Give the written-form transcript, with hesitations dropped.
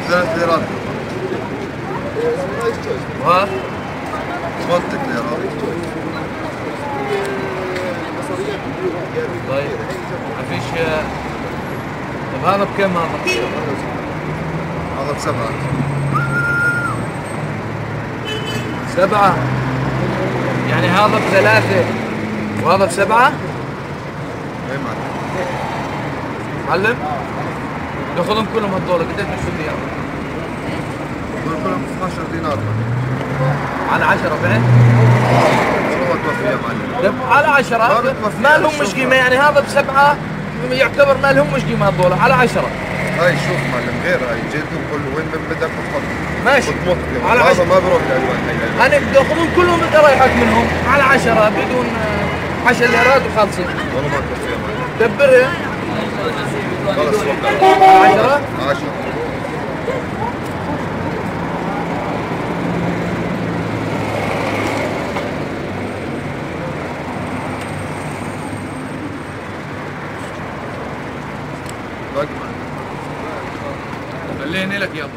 3 ليرات. ها؟ 8 ليرات. طيب ما فيش. طب هذا بكم هذا؟ هذا ب7. 7 يعني هذا ب3 وهذا ب7. اي معلم. معلم ناخذهم كلهم هذول قديش نشتري اياهم؟ هذول كلهم 12 دينار. على 10 بعد؟ والله ما توفي يا معلم. على 10 ما لهم مش قيمه، يعني هذا ب7 يعتبر ما لهم مش قيمه هذول على 10. هاي شوف معلم غير هاي جلدهم كله وين بدك تحط ماشي على 10. هذا ما بروح الالوان هاي. انا بدي اخذهم كلهم بدي اريحك منهم على 10 بدون 10 ليرات وخالصين. والله ما توفي يا معلم. دبرها. خلص وقت. 10 10. خليني لك يابا.